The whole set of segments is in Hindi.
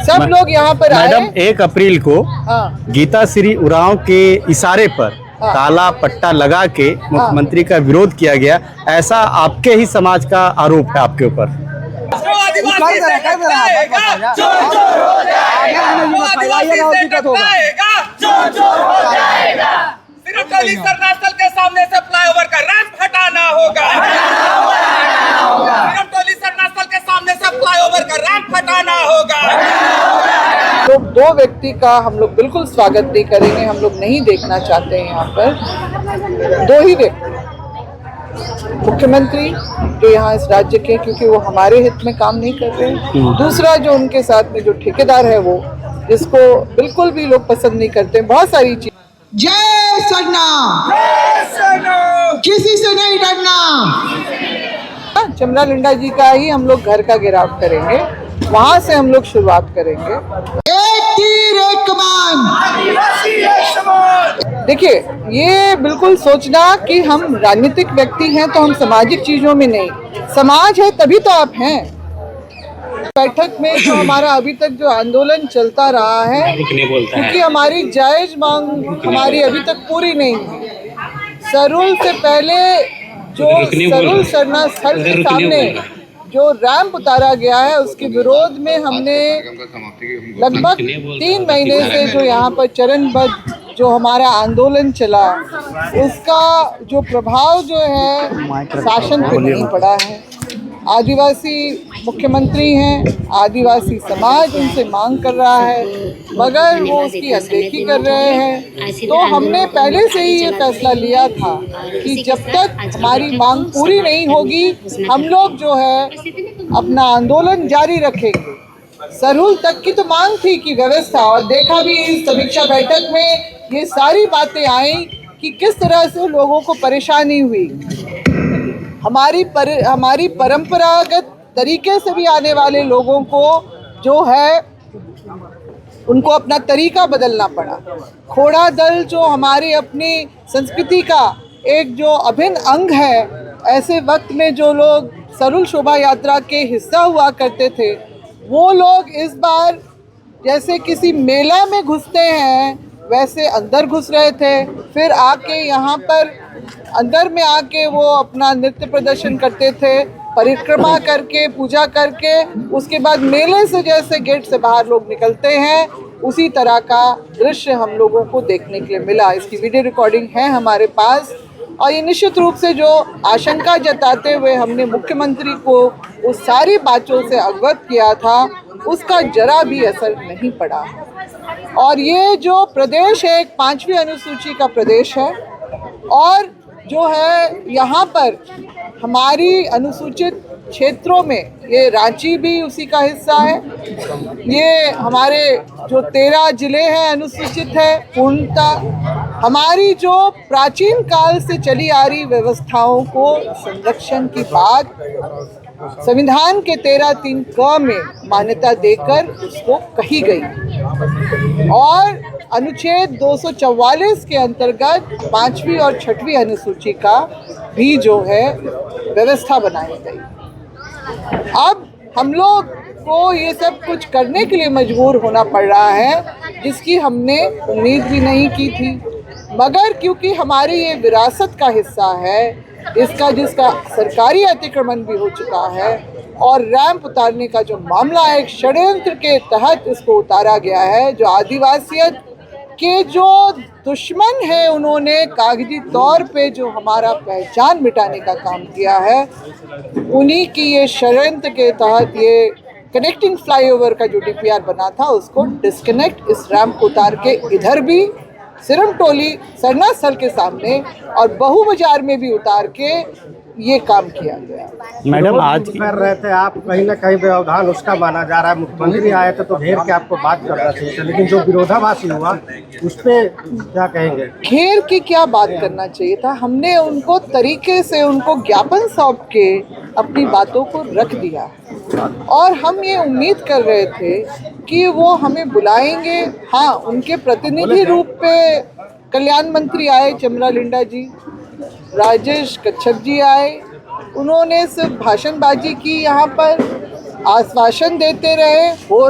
सब लोग यहाँ पर आए। मैडम 1 अप्रैल को गीता श्री उरांव के इशारे पर काला पट्टा लगा के मुख्यमंत्री का विरोध किया गया, ऐसा आपके ही समाज का आरोप है आपके ऊपर। सरनास्थल के सामने से फ्लाईओवर का रैंप हटाना होगा। सरनास्थल के सामने से फ्लाईओवर का रैंप हटाना होगा। तो 2 व्यक्ति का हम लोग बिल्कुल स्वागत नहीं करेंगे, हम लोग नहीं देखना चाहते हैं यहाँ पर 2 ही व्यक्ति, मुख्यमंत्री जो यहाँ इस राज्य के, क्योंकि वो हमारे हित में काम नहीं कर रहे। दूसरा जो उनके साथ में जो ठेकेदार है, वो जिसको बिल्कुल भी लोग पसंद नहीं करते। बहुत सारी चीज। जय सरना, किसी से नहीं डरना। चमरा लिंडा जी का ही हम लोग घर का घेराव करेंगे, वहां से हम लोग शुरुआत करेंगे। एक तीर एक कमान। देखिए, ये बिल्कुल सोचना कि हम राजनीतिक व्यक्ति हैं तो हम सामाजिक चीजों में नहीं, समाज है तभी तो आप हैं। बैठक में जो हमारा अभी तक जो आंदोलन चलता रहा है, क्योंकि हमारी जायज मांग हमारी अभी तक पूरी नहीं हुई। सरुल से पहले जो सरुल सरना स्थल के सामने जो रैंप उतारा गया है, उसके विरोध में हमने लगभग 3 महीने से जो यहाँ पर चरणबद्ध जो हमारा आंदोलन चला, उसका जो प्रभाव जो है शासन पे नहीं पड़ा है। आदिवासी मुख्यमंत्री हैं, आदिवासी समाज उनसे मांग कर रहा है, मगर वो उसकी अनदेखी कर रहे हैं। तो हमने पहले से ही ये फैसला लिया था कि जब तक हमारी मांग पूरी नहीं होगी, हम लोग जो है अपना आंदोलन जारी रखेंगे। सरहुल तक की तो मांग थी कि व्यवस्था, और देखा भी इस समीक्षा बैठक में ये सारी बातें आई कि किस तरह से लोगों को परेशानी हुई। हमारी परंपरागत तरीके से भी आने वाले लोगों को जो है उनको अपना तरीका बदलना पड़ा। खोड़ा दल जो हमारी अपनी संस्कृति का एक जो अभिन्न अंग है, ऐसे वक्त में जो लोग सरुल शोभा यात्रा के हिस्सा हुआ करते थे, वो लोग इस बार जैसे किसी मेला में घुसते हैं वैसे अंदर घुस रहे थे। फिर आके यहाँ पर अंदर में आके वो अपना नृत्य प्रदर्शन करते थे, परिक्रमा करके, पूजा करके, उसके बाद मेले से जैसे गेट से बाहर लोग निकलते हैं, उसी तरह का दृश्य हम लोगों को देखने के लिए मिला। इसकी वीडियो रिकॉर्डिंग है हमारे पास, और ये निश्चित रूप से जो आशंका जताते हुए हमने मुख्यमंत्री को उस सारी बातों से अवगत किया था, उसका जरा भी असर नहीं पड़ा। और ये जो प्रदेश है, एक 5वीं अनुसूची का प्रदेश है, और जो है यहाँ पर हमारी अनुसूचित क्षेत्रों में ये रांची भी उसी का हिस्सा है। ये हमारे जो 13 जिले हैं अनुसूचित है पूर्णतः। हमारी जो प्राचीन काल से चली आ रही व्यवस्थाओं को संरक्षण की बात संविधान के 13(3) क में मान्यता देकर उसको कही गई, और अनुच्छेद 244 के अंतर्गत 5वीं और 6वीं अनुसूची का भी जो है व्यवस्था बनाई गई। अब हम लोग को ये सब कुछ करने के लिए मजबूर होना पड़ रहा है, जिसकी हमने उम्मीद भी नहीं की थी, मगर क्योंकि हमारी ये विरासत का हिस्सा है, जिसका सरकारी अतिक्रमण भी हो चुका है, और रैंप उतारने का जो मामला है, एक षड्यंत्र के तहत इसको उतारा गया है। जो आदिवासियत के जो दुश्मन है, उन्होंने कागजी तौर पे जो हमारा पहचान मिटाने का काम किया है, उन्हीं की ये षड्यंत्र के तहत ये कनेक्टिंग फ्लाईओवर का जो DPR बना था, उसको डिस्कनेक्ट इस रैंप को उतार के इधर भी सिरमटोली सरना स्थल के सामने और बहु बाजार में भी उतार के ये काम किया गया। मैडम आज कर रहे थे आप, कहीं ना कहीं व्यवधान उसका माना जा रहा है। मुख्यमंत्री आए थे तो घेर के आपको बात करना चाहिए, लेकिन जो विरोधाभासी हुआ उस पर क्या कहेंगे? घेर की क्या बात करना चाहिए था, हमने उनको तरीके से उनको ज्ञापन सौंप के अपनी बातों को रख दिया, और हम ये उम्मीद कर रहे थे कि वो हमें बुलाएंगे। हाँ, उनके प्रतिनिधि रूप पे कल्याण मंत्री आए, चमरा लिंडा जी, राजेश कच्छप जी आए, उन्होंने सिर्फ भाषणबाजी की यहाँ पर, आश्वासन देते रहे, हो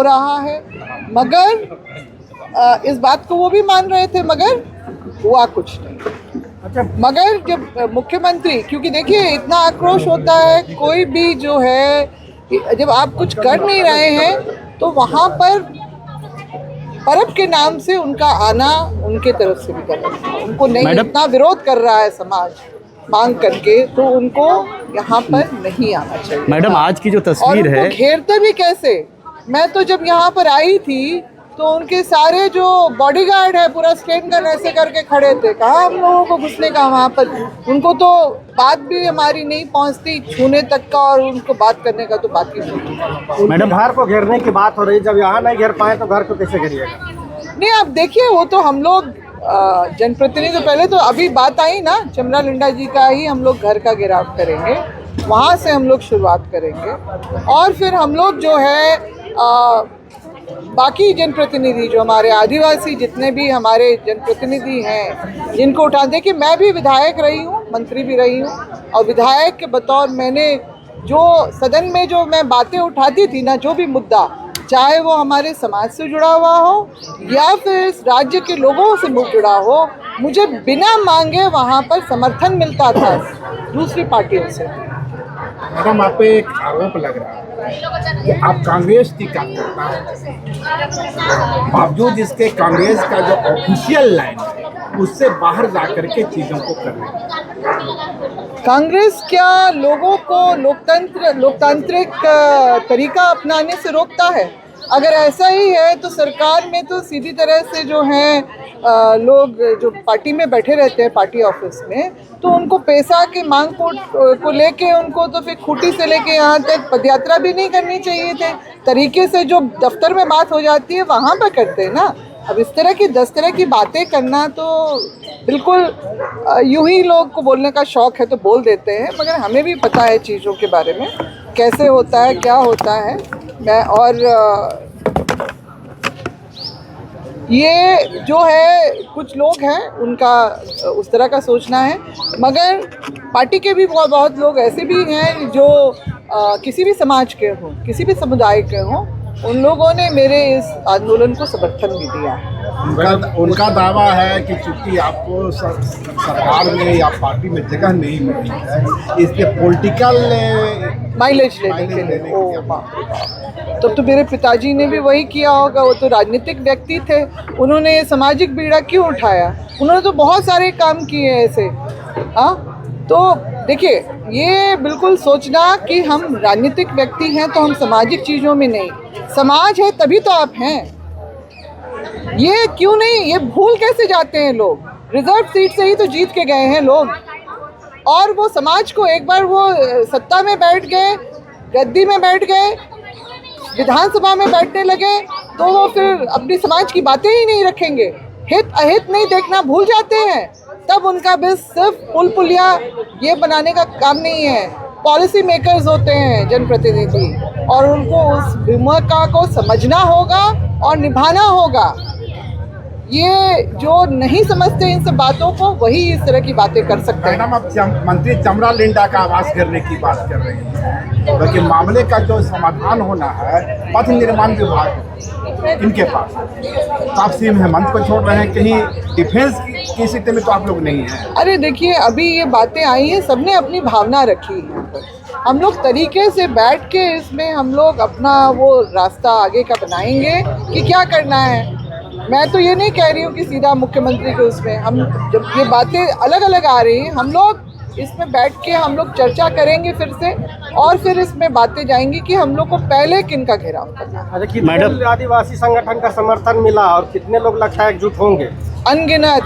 रहा है, मगर इस बात को वो भी मान रहे थे, मगर हुआ कुछ नहीं। अच्छा, मगर जब मुख्यमंत्री, क्योंकि देखिए इतना आक्रोश होता है, कोई भी जो है जब आप कुछ कर नहीं रहे हैं तो वहाँ पर परब के नाम से उनका आना उनके तरफ से भी गलत है। उनको नहीं, इतना विरोध कर रहा है समाज मांग करके, तो उनको यहाँ पर नहीं आना चाहिए। मैडम, आज की जो तस्वीर और है, उनको घेरते भी कैसे? मैं तो जब यहाँ पर आई थी तो उनके सारे जो बॉडीगार्ड है पूरा स्टेन गन ऐसे करके खड़े थे। कहाँ हम लोगों को घुसने का वहाँ पर? उनको तो बात भी हमारी नहीं पहुँचती छूने तक का, और उनको बात करने का तो बात ही नहीं। मैडम, घर को घेरने की बात हो रही, जब यहाँ नहीं घेर पाए तो घर को कैसे घेरिएगा? नहीं, आप देखिए, वो तो हम लोग जनप्रतिनिधि, तो पहले तो अभी बात आई ना चमरा लिंडा जी का ही हम लोग घर का घेराव करेंगे, वहाँ से हम लोग शुरुआत करेंगे, और फिर हम लोग जो है बाकी जनप्रतिनिधि जो हमारे आदिवासी जितने भी हमारे जनप्रतिनिधि हैं जिनको उठा, देखिए मैं भी विधायक रही हूँ, मंत्री भी रही हूँ, और विधायक के बतौर मैंने जो सदन में जो मैं बातें उठाती थी ना, जो भी मुद्दा, चाहे वो हमारे समाज से जुड़ा हुआ हो या फिर इस राज्य के लोगों से जुड़ा हो, मुझे बिना मांगे वहाँ पर समर्थन मिलता था दूसरी पार्टियों से। मैडम, आप पे एक आरोप लग रहा है कि आप कांग्रेस की कार्यकर्ता हैं, बावजूद इसके कांग्रेस का जो ऑफिशियल लाइन है उससे बाहर जाकर के चीजों को कर रहे हैं। कांग्रेस क्या लोगों को लोकतांत्रिक तरीका अपनाने से रोकता है? अगर ऐसा ही है तो सरकार में तो सीधी तरह से जो है लोग जो पार्टी में बैठे रहते हैं पार्टी ऑफिस में, तो उनको पैसा के मांग को लेके उनको तो फिर खूंटी से लेके यहाँ तक पदयात्रा भी नहीं करनी चाहिए थे। तरीके से जो दफ्तर में बात हो जाती है वहाँ पर करते हैं ना। अब इस तरह की 10 तरह की बातें करना तो बिल्कुल यूं ही लोग को बोलने का शौक है तो बोल देते हैं, मगर हमें भी पता है चीज़ों के बारे में कैसे होता है, क्या होता है। मैं और ये जो है कुछ लोग हैं उनका उस तरह का सोचना है, मगर पार्टी के भी बहुत लोग ऐसे भी हैं जो किसी भी समाज के हों, किसी भी समुदाय के हों, उन लोगों ने मेरे इस आंदोलन को समर्थन भी दिया है। उनका दावा है कि चूंकि आपको सरकार में या पार्टी में जगह नहीं मिली है, इसके पॉलिटिकल माइलेज लेने के लिए। ओ बाप रे बाप, तब तो मेरे पिताजी ने भी वही किया होगा। वो तो राजनीतिक व्यक्ति थे, उन्होंने ये सामाजिक बीड़ा क्यों उठाया? उन्होंने तो बहुत सारे काम किए ऐसे। हाँ, तो देखिए, ये बिल्कुल सोचना कि हम राजनीतिक व्यक्ति हैं तो हम सामाजिक चीज़ों में नहीं, समाज है तभी तो आप हैं। ये क्यों नहीं, ये भूल कैसे जाते हैं लोग? रिजर्व सीट से ही तो जीत के गए हैं लोग, और वो समाज को एक बार वो सत्ता में बैठ गए, गद्दी में बैठ गए, विधानसभा में बैठने लगे, तो वो फिर अपनी समाज की बातें ही नहीं रखेंगे, हित अहित नहीं देखना भूल जाते हैं। तब उनका भी सिर्फ पुल पुलिया ये बनाने का काम नहीं है। पॉलिसी मेकर्स होते हैं जनप्रतिनिधि, और उनको उस भूमिका को समझना होगा और निभाना होगा। ये जो नहीं समझते इन सब बातों को, वही इस तरह की बातें कर सकते हैं। मैडम, आप मंत्री चमरा लिंडा का आवास करने की बात कर रही हैं, लेकिन मामले का जो समाधान होना है पथ निर्माण विभाग इनके पास, आप सीएम हेमंत को छोड़ रहे हैं, कहीं डिफेंस की स्थिति में तो आप लोग नहीं हैं। अरे देखिए, अभी ये बातें आई हैं, सबने अपनी भावना रखी है। हम लोग तरीके से बैठ के इसमें हम लोग अपना वो रास्ता आगे का बनाएंगे कि क्या करना है। मैं तो ये नहीं कह रही हूँ कि सीधा मुख्यमंत्री के उसमें, हम जब ये बातें अलग अलग आ रही हैं, हम लोग इसमें बैठ के हम लोग चर्चा करेंगे फिर से, और फिर इसमें बातें जाएंगी कि हम लोग को पहले किन का घेराव करना है। कितने मैडम, आदिवासी संगठन का समर्थन मिला और कितने लोग लगता है एकजुट होंगे? अनगिनत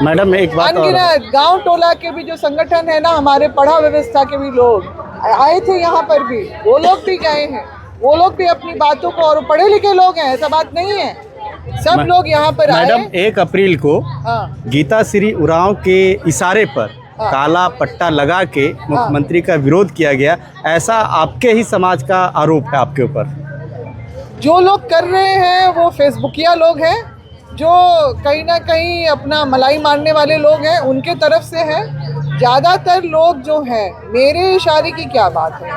मैडम एक बात और, अनगिनत गांव टोला के भी जो संगठन है ना, हमारे पढ़ा व्यवस्था के भी लोग आए थे यहाँ पर भी, वो लोग भी गए हैं, वो लोग भी अपनी बातों को, और पढ़े लिखे लोग हैं, ऐसा बात नहीं है, सब लोग यहाँ पर आए। मैडम 1 अप्रैल को हाँ, गीता श्री उरांव के इशारे पर काला पट्टा लगा के मुख्यमंत्री का विरोध किया गया, ऐसा आपके ही समाज का आरोप है आपके ऊपर। जो लोग कर रहे हैं वो फेसबुकिया लोग हैं, जो कहीं ना कहीं अपना मलाई मारने वाले लोग हैं, उनके तरफ से है। ज़्यादातर लोग जो हैं, मेरे इशारे की क्या बात है,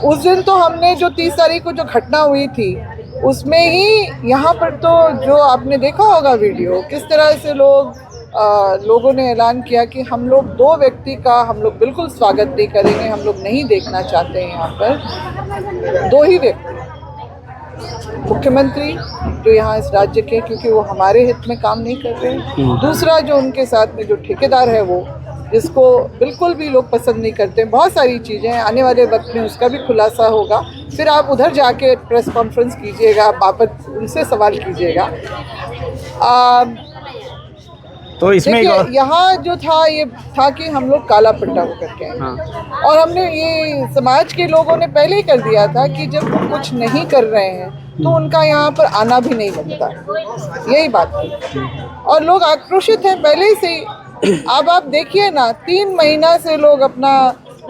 उस दिन तो हमने जो 30 तारीख को जो घटना हुई थी उसमें ही यहाँ पर तो जो आपने देखा होगा वीडियो, किस तरह से लोगों ने ऐलान किया कि हम लोग 2 व्यक्ति का हम लोग बिल्कुल स्वागत नहीं करेंगे, हम लोग नहीं देखना चाहते हैं यहाँ पर 2 ही व्यक्ति, मुख्यमंत्री जो यहाँ इस राज्य के, क्योंकि वो हमारे हित में काम नहीं कर रहे हैं, दूसरा जो उनके साथ में जो ठेकेदार है वो, जिसको बिल्कुल भी लोग पसंद नहीं करते। बहुत सारी चीज़ें हैं, आने वाले वक्त में उसका भी खुलासा होगा, फिर आप उधर जाके प्रेस कॉन्फ्रेंस कीजिएगा, वापस उनसे सवाल कीजिएगा। तो इसमें यहाँ जो था ये था कि हम लोग काला पट्टा होकर के आए, और हमने ये समाज के लोगों ने पहले ही कर दिया था कि जब वो कुछ नहीं कर रहे हैं तो उनका यहाँ पर आना भी नहीं बनता, यही बात थी, और लोग आक्रोशित हैं पहले से ही। अब आप देखिए ना, 3 महीना से लोग अपना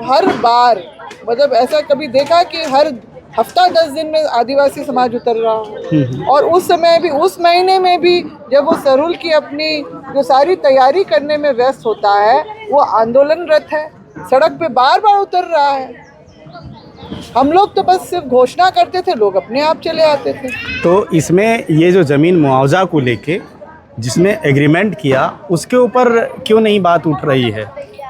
हर बार, मतलब ऐसा कभी देखा कि हर हफ्ता 10 दिन में आदिवासी समाज उतर रहा हो, और उस समय भी, उस महीने में भी जब वो सरूल की अपनी जो सारी तैयारी करने में व्यस्त होता है, वो आंदोलनरत है, सड़क पे बार बार उतर रहा है। हम लोग तो बस सिर्फ घोषणा करते थे, लोग अपने आप चले आते थे। तो इसमें ये जो ज़मीन मुआवजा को लेके जिसने एग्रीमेंट किया, उसके ऊपर क्यों नहीं बात उठ रही है,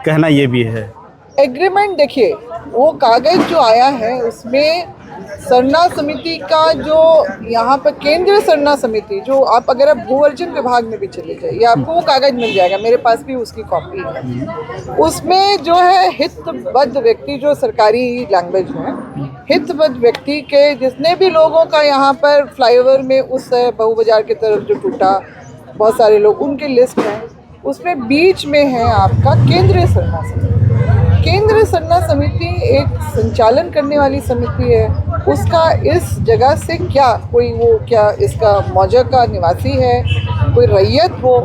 कहना ये भी है। एग्रीमेंट देखिए, वो कागज़ जो आया है उसमें सरना समिति का जो यहाँ पर केंद्रीय सरना समिति, जो आप अगर आप भूअर्जन विभाग में भी चले जाइए आपको वो कागज़ मिल जाएगा, मेरे पास भी उसकी कॉपी है। उसमें जो है हितबद्ध व्यक्ति, जो सरकारी लैंग्वेज है, हितबद्ध व्यक्ति के जितने भी लोगों का यहाँ पर फ्लाईओवर में उस बहू बाजार की तरफ जो टूटा, बहुत सारे लोग, उनकी लिस्ट है, उसमें बीच में है आपका केंद्रीय सरना समिति। केंद्रीय सरना समिति एक संचालन करने वाली समिति है, उसका इस जगह से क्या कोई वो क्या इसका मौजा का निवासी है, कोई रैयत हो,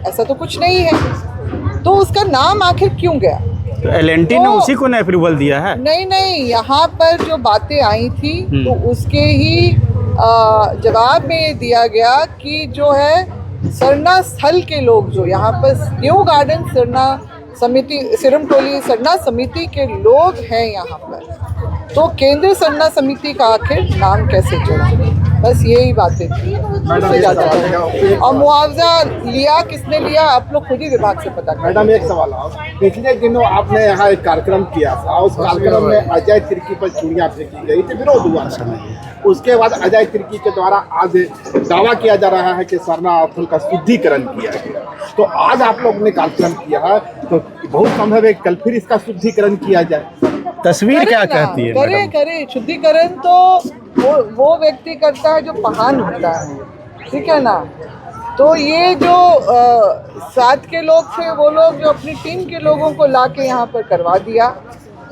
ऐसा तो कुछ नहीं है, तो उसका नाम आखिर क्यों गया? तो एलएनटी ने उसी को नहीं अप्रूवल दिया है? नहीं, यहाँ पर जो बातें आई थी तो उसके ही जवाब में ये दिया गया कि जो है सरना स्थल के लोग, जो यहाँ पर न्यू गार्डन सरना समिति, सिरमटोली सरना समिति के लोग हैं यहाँ पर, तो केंद्रीय सरना समिति का आखिर नाम कैसे जुड़ा? बस यही बातें थी, उससे ज़्यादा। और मुआवजा लिया किसने लिया, आप लोग खुद ही विभाग से पता करें। मैडम एक सवाल और, पिछले दिनों आपने यहाँ एक कार्यक्रम किया था, उस कार्यक्रम में अजय तिर्की पर चूड़ियाँ फेंकी गई थी, विरोध हुआ था। उसके बाद अजय तिर्की के द्वारा आज दावा किया जा रहा है कि सरना स्थल का शुद्धिकरण किया गया, तो आज आप लोग ने कार्यक्रम किया है, तो बहुत संभव है कल फिर इसका शुद्धिकरण किया जाए। तस्वीर क्या कहती है? करे शुद्धिकरण तो वो व्यक्ति करता है जो पहान होता है, ठीक है ना। तो ये जो साथ के लोग थे, वो लोग जो अपनी टीम के लोगों को ला के यहाँ पर करवा दिया,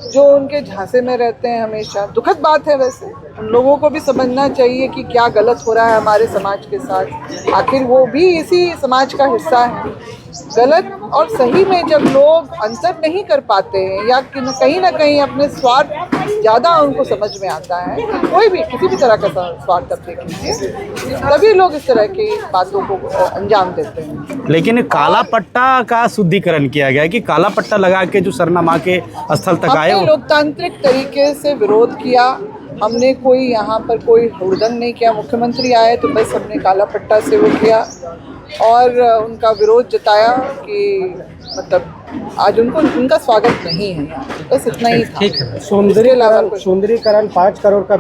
जो उनके झांसे में रहते हैं हमेशा। दुखद बात है, वैसे उन लोगों को भी समझना चाहिए कि क्या गलत हो रहा है हमारे समाज के साथ, आखिर वो भी इसी समाज का हिस्सा है। गलत और सही में जब लोग अंतर नहीं कर पाते हैं, या कहीं ना कहीं अपने स्वार्थ ज़्यादा उनको समझ में आता है, कोई भी किसी भी तरह का स्वार्थ अब देख लीजिए, तभी लोग इस तरह की बातों को अंजाम देते हैं। लेकिन काला पट्टा का शुद्धिकरण किया गया है कि काला पट्टा लगा के जो सरना माँ के स्थल तक आए, हमने लोकतांत्रिक तरीके से विरोध किया, हमने कोई यहाँ पर कोई हुड़दंग नहीं किया। मुख्यमंत्री आए तो बस हमने काला पट्टा से वो किया और उनका विरोध जताया कि मतलब आज उनका स्वागत नहीं है, बस इतना ही था। सुंदरीकरण 5 करोड़ का